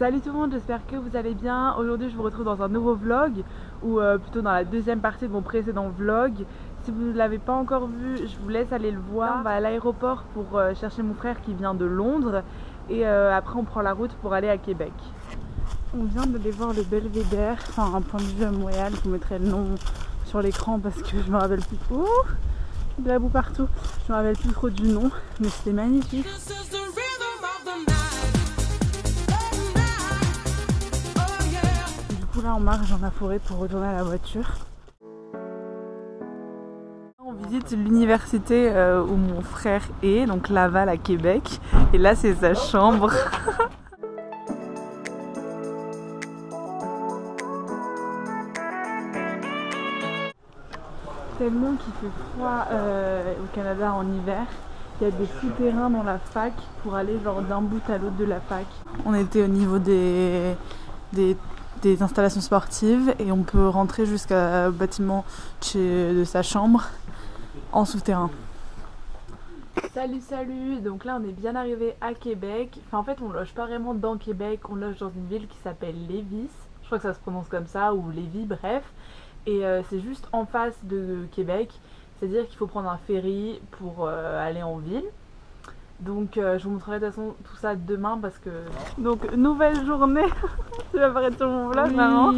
Salut tout le monde, j'espère que vous allez bien. Aujourd'hui je vous retrouve dans un nouveau vlog, ou plutôt dans la deuxième partie de mon précédent vlog. Si vous ne l'avez pas encore vu, je vous laisse aller le voir. Là, on va à l'aéroport pour chercher mon frère qui vient de Londres. Et après on prend la route pour aller à Québec. On vient d'aller voir le Belvédère, enfin un point de vue à Montréal. Je vous mettrai le nom sur l'écran parce que je me rappelle plus trop. De la boue partout. Je me rappelle plus trop du nom, mais c'était magnifique. Du coup là on marche dans la forêt pour retourner à la voiture. On visite l'université où mon frère est, donc Laval à Québec. Et là c'est sa chambre. Tellement qu'il fait froid au Canada en hiver, il y a des souterrains dans la fac pour aller genre d'un bout à l'autre de la fac. On était au niveau des installations sportives et on peut rentrer jusqu'au bâtiment de sa chambre en souterrain. Salut, donc là on est bien arrivé à Québec. Enfin en fait on loge pas vraiment dans Québec, on loge dans une ville qui s'appelle Lévis. Je crois que ça se prononce comme ça, ou Lévis, bref. Et c'est juste en face de Québec, c'est-à-dire qu'il faut prendre un ferry pour aller en ville. Donc je vous montrerai de toute façon tout ça demain parce que... Donc nouvelle journée, tu vas apparaître sur mon vlog maintenant.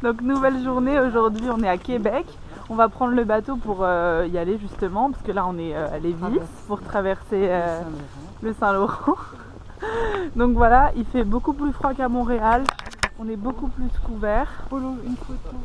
Donc nouvelle journée, aujourd'hui on est à Québec. On va prendre le bateau pour y aller justement, parce que là on est à Lévis pour traverser le Saint-Laurent. Donc voilà, il fait beaucoup plus froid qu'à Montréal, on est beaucoup plus couvert. Polo, une photo.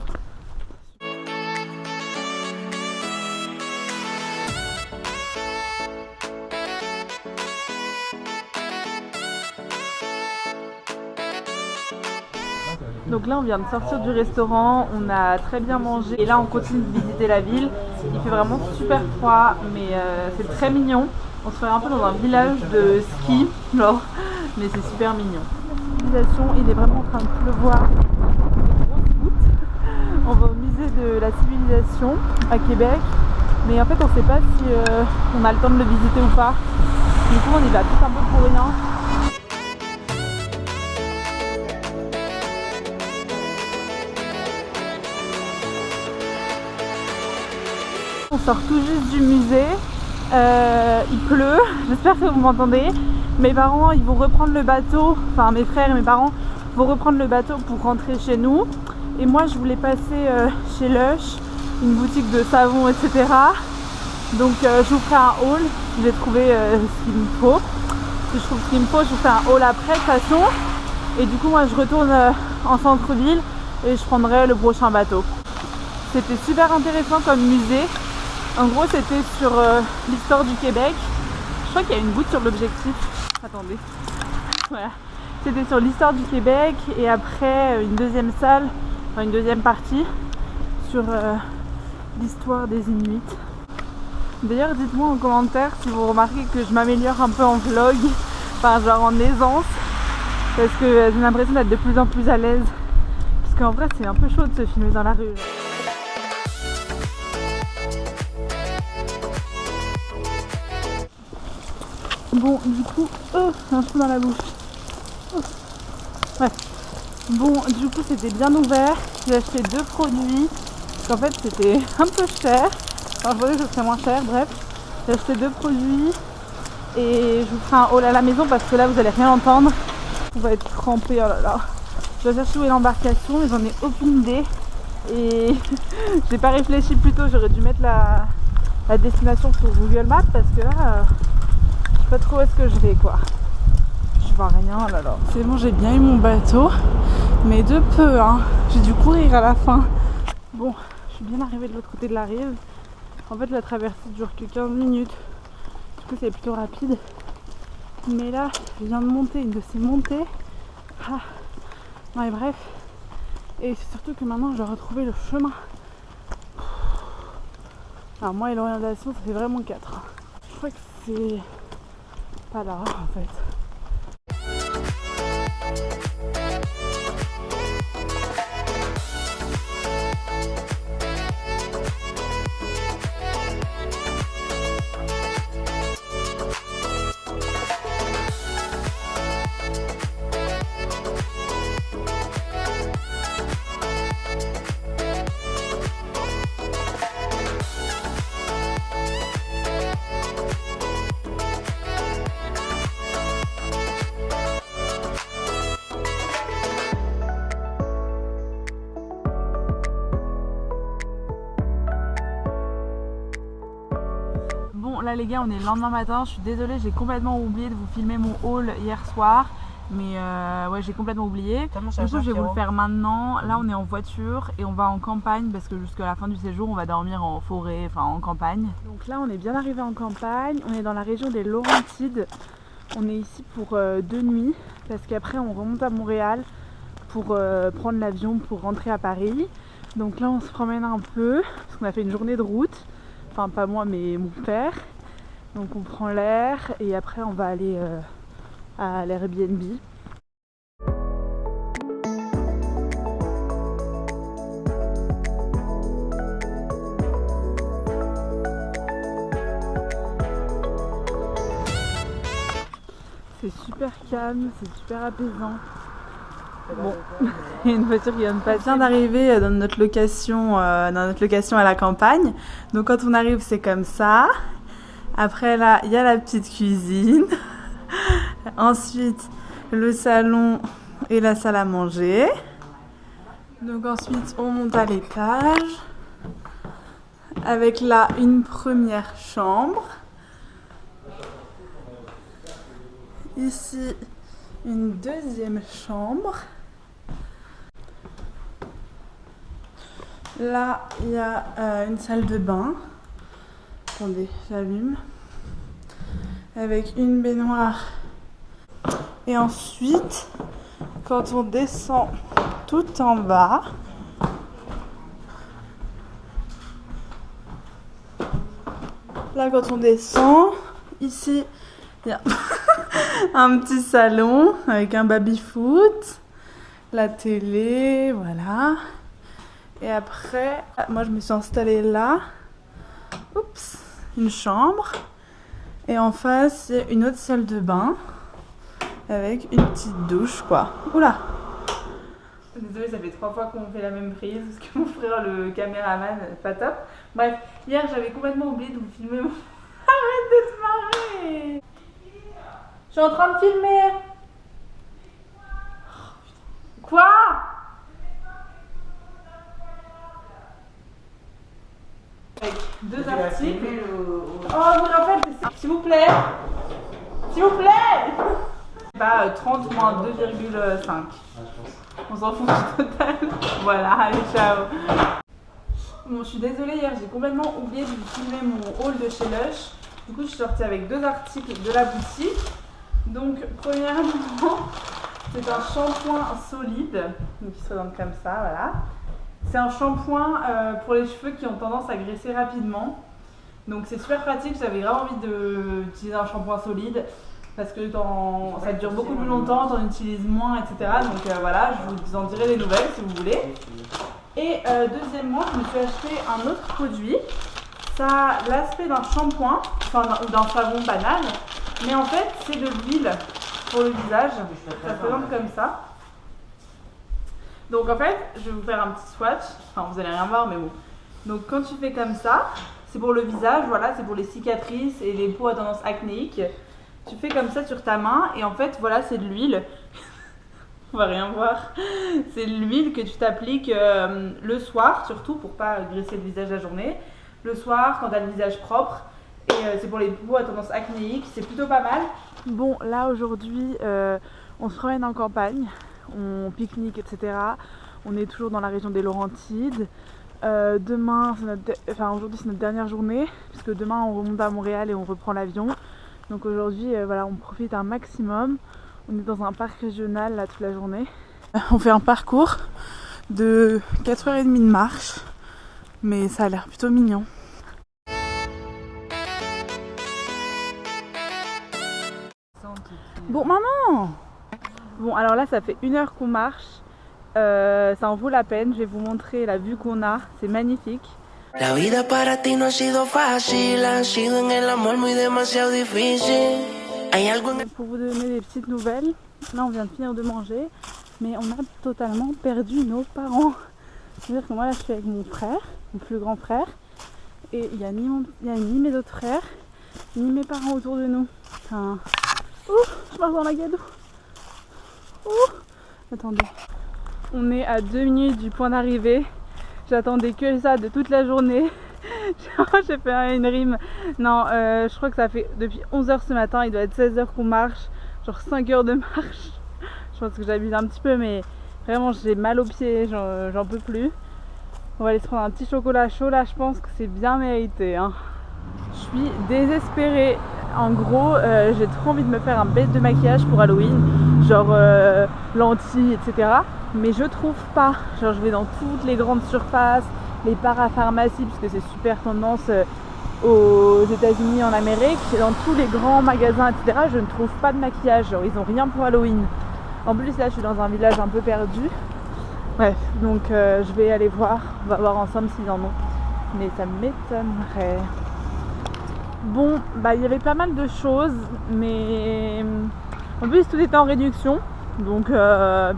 Donc là on vient de sortir du restaurant, on a très bien mangé et là on continue de visiter la ville. Il fait vraiment super froid mais c'est très mignon. On se fait un peu dans un village de ski, genre, mais c'est super mignon. Il est vraiment en train de pleuvoir, des grosses gouttes. On va au musée de la civilisation à Québec, mais en fait on ne sait pas si on a le temps de le visiter ou pas. Du coup on y va tout un peu pour rien. On sort tout juste du musée, il pleut, j'espère que vous m'entendez. Mes parents ils vont reprendre le bateau, enfin mes frères et mes parents vont reprendre le bateau pour rentrer chez nous. Et moi je voulais passer chez Lush, une boutique de savon, etc. Donc je vous ferai un haul, j'ai trouvé ce qu'il me faut. Si je trouve ce qu'il me faut, je vous fais un haul après de toute façon. Et du coup moi je retourne en centre-ville et je prendrai le prochain bateau. C'était super intéressant comme musée. En gros c'était sur l'histoire du Québec. Je crois qu'il y a une goutte sur l'objectif. Attendez. Voilà. C'était sur l'histoire du Québec et après une deuxième salle, enfin une deuxième partie sur l'histoire des Inuits. D'ailleurs dites-moi en commentaire si vous remarquez que je m'améliore un peu en vlog, enfin genre en aisance, parce que j'ai l'impression d'être de plus en plus à l'aise. Parce qu'en vrai c'est un peu chaud de se filmer dans la rue. Bon, du coup, un trou dans la bouche. Ouais. Bon, du coup, c'était bien ouvert. J'ai acheté 2 produits. Parce qu'en fait, c'était un peu cher. Enfin, je voulais que ce serait moins cher. Bref, j'ai acheté 2 produits. Et je vous ferai un haul à la maison parce que là, vous allez rien entendre. On va être trempé. Oh là là. Je dois chercher où est l'embarcation, mais j'en ai aucune idée. Et j'ai pas réfléchi plus tôt. J'aurais dû mettre la destination sur Google Maps parce que là. Pas trop où est-ce que je vais quoi. Je vois rien, oh là là. C'est bon, j'ai bien eu mon bateau, mais de peu hein. J'ai dû courir à la fin. Bon, je suis bien arrivée de l'autre côté de la rive. En fait la traversée dure que 15 minutes. Du coup c'est plutôt rapide. Mais là, je viens de monter une de ces montées. Ah. Ouais bref. Et c'est surtout que maintenant je dois retrouver le chemin. Alors moi et l'orientation ça fait vraiment 4. Je crois que c'est pas là en fait. là les gars, on est le lendemain matin. Je suis désolée, j'ai complètement oublié de vous filmer mon haul hier soir. Mais ouais, j'ai complètement oublié. Du coup, je vais vous le faire maintenant. Là, on est en voiture et on va en campagne parce que jusqu'à la fin du séjour, on va dormir en forêt, enfin en campagne. Donc là, on est bien arrivé en campagne. On est dans la région des Laurentides. On est ici pour 2 nuits parce qu'après, on remonte à Montréal pour prendre l'avion pour rentrer à Paris. Donc là, on se promène un peu parce qu'on a fait une journée de route. Enfin, pas moi, mais mon père. Donc on prend l'air et après, on va aller à l'Airbnb. C'est super calme, c'est super apaisant. Bon, il y a une voiture qui vient de passer. On vient d'arriver dans notre location à la campagne. Donc quand on arrive, c'est comme ça. Après là, il y a la petite cuisine. Ensuite, le salon et la salle à manger. Donc ensuite, on monte à l'étage. Avec là, une première chambre. Ici, une deuxième chambre. Là, il y a une salle de bain. Attendez, j'allume. Avec une baignoire. Et ensuite, quand on descend tout en bas, là quand on descend, ici, il y a un petit salon avec un baby-foot, la télé, voilà. Et après, moi je me suis installée là. Oups, une chambre. Et en face, il y a une autre salle de bain. Avec une petite douche quoi. Oula! Désolée, ça fait 3 fois qu'on fait la même prise parce que mon frère, le caméraman, pas top. Bref, hier j'avais complètement oublié de vous filmer mon... Arrête de te marrer! Je suis en train de filmer! Quoi? Avec 2 articles. Oh, vous rappelez, s'il vous plaît! S'il vous plaît! Pas 30 moins 2,5. On s'en fout du total. Voilà, allez, ciao. Bon, je suis désolée, hier j'ai complètement oublié de vous filmer mon haul de chez Lush. Du coup, je suis sortie avec 2 articles de la boutique. Donc, premièrement, c'est un shampoing solide. Donc, il se présente comme ça, voilà. C'est un shampoing pour les cheveux qui ont tendance à graisser rapidement. Donc, c'est super pratique. J'avais vraiment envie d'utiliser un shampoing solide. Parce que ça dure beaucoup plus longtemps, t'en utilises moins, etc. Donc voilà, je vous en dirai des nouvelles si vous voulez. Et deuxièmement, je me suis acheté un autre produit. Ça a l'aspect d'un shampoing, enfin d'un savon banal. Mais en fait, c'est de l'huile pour le visage. Ça se présente comme ça. Donc en fait, je vais vous faire un petit swatch. Enfin, vous allez rien voir, mais bon. Donc quand tu fais comme ça, c'est pour le visage, voilà, c'est pour les cicatrices et les peaux à tendance acnéique. Tu fais comme ça sur ta main et en fait voilà c'est de l'huile. On va rien voir. C'est de l'huile que tu t'appliques le soir surtout pour pas graisser le visage la journée. Le soir quand tu as le visage propre et c'est pour les peaux à tendance acnéique, c'est plutôt pas mal. Bon là aujourd'hui on se promène en campagne, on pique-nique etc. On est toujours dans la région des Laurentides. Demain, aujourd'hui c'est notre dernière journée puisque demain on remonte à Montréal et on reprend l'avion. Donc aujourd'hui, voilà, on profite un maximum. On est dans un parc régional là toute la journée. On fait un parcours de 4h30 de marche, mais ça a l'air plutôt mignon. Bon maman! Bon alors là ça fait 1 heure qu'on marche. Ça en vaut la peine. Je vais vous montrer la vue qu'on a. C'est magnifique. La vida para ti no ha sido fácil, ha sido en el amor muy demasiado difícil. Hay algo en... Pour vous donner des petites nouvelles, là on vient de finir de manger, mais on a totalement perdu nos parents. C'est-à-dire que moi là je suis avec mon frère, mon plus grand frère, et il n'y a ni mes autres frères, ni mes parents autour de nous. Enfin... Ouh, je marche dans la gadoue. Ouh, attendez. On est à 2 minutes du point d'arrivée. J'attendais que ça de toute la journée. J'ai Pourquoi j'ai fait une rime? Non, je crois que ça fait depuis 11h ce matin, il doit être 16h qu'on marche, genre 5 heures de marche. Je pense que j'abuse un petit peu, mais vraiment j'ai mal aux pieds, j'en peux plus. On va aller se prendre un petit chocolat chaud là, je pense que c'est bien mérité, hein. Je suis désespérée. En gros, j'ai trop envie de me faire un bête de maquillage pour Halloween, genre lentilles, etc. Mais je trouve pas. Genre je vais dans toutes les grandes surfaces, les parapharmacies, parce que c'est super tendance aux États-Unis, en Amérique, et dans tous les grands magasins, etc. Je ne trouve pas de maquillage. Genre ils ont rien pour Halloween. En plus là, je suis dans un village un peu perdu. Bref, donc je vais aller voir. On va voir ensemble s'ils en ont. Mais ça m'étonnerait. Bon, bah il y avait pas mal de choses, mais en plus tout était en réduction, donc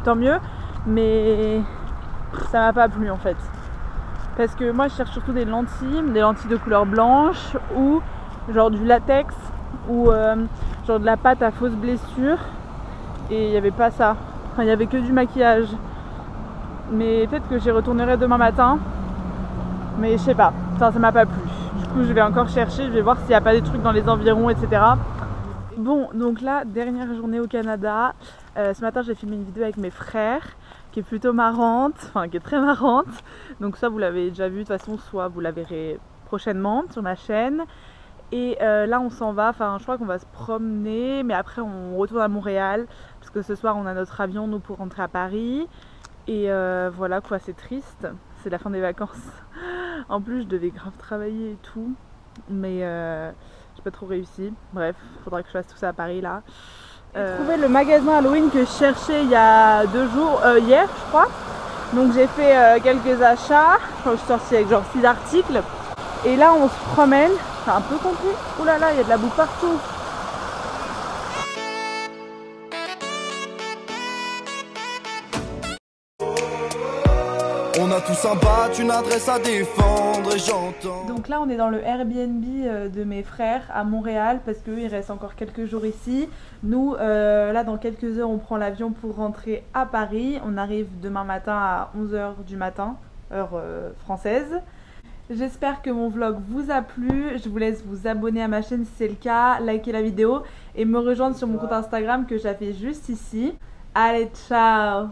tant mieux, mais ça m'a pas plu en fait. Parce que moi je cherche surtout des lentilles de couleur blanche ou genre du latex ou genre de la pâte à fausse blessure, et il n'y avait pas ça, enfin il n'y avait que du maquillage. Mais peut-être que j'y retournerai demain matin, mais je sais pas, ça m'a pas plu. Je vais encore chercher, je vais voir s'il n'y a pas des trucs dans les environs, etc. Bon, donc là, dernière journée au Canada. Ce matin, j'ai filmé une vidéo avec mes frères qui est plutôt marrante, enfin qui est très marrante. Donc ça, vous l'avez déjà vu de toute façon, soit vous la verrez prochainement sur ma chaîne. Et là, on s'en va, enfin je crois qu'on va se promener, mais après on retourne à Montréal, parce que ce soir, on a notre avion, nous, pour rentrer à Paris. Et voilà quoi, c'est triste, c'est la fin des vacances. En plus je devais grave travailler et tout, mais j'ai pas trop réussi. Bref, faudra que je fasse tout ça à Paris là. J'ai trouvé le magasin Halloween que je cherchais il y a 2 jours, hier je crois. Donc j'ai fait quelques achats, je suis sortie avec genre 6 articles. Et là on se promène, c'est un peu compliqué. Ouh là là, il y a de la boue partout. On a tous un badge, une adresse à défendre et j'entends. Donc là on est dans le Airbnb de mes frères à Montréal, parce qu'eux il reste encore quelques jours ici. Nous là dans quelques heures on prend l'avion pour rentrer à Paris. On arrive demain matin à 11h du matin, heure française. J'espère que mon vlog vous a plu. Je vous laisse vous abonner à ma chaîne si c'est le cas, liker la vidéo et me rejoindre sur mon compte Instagram que j'affiche juste ici. Allez, ciao!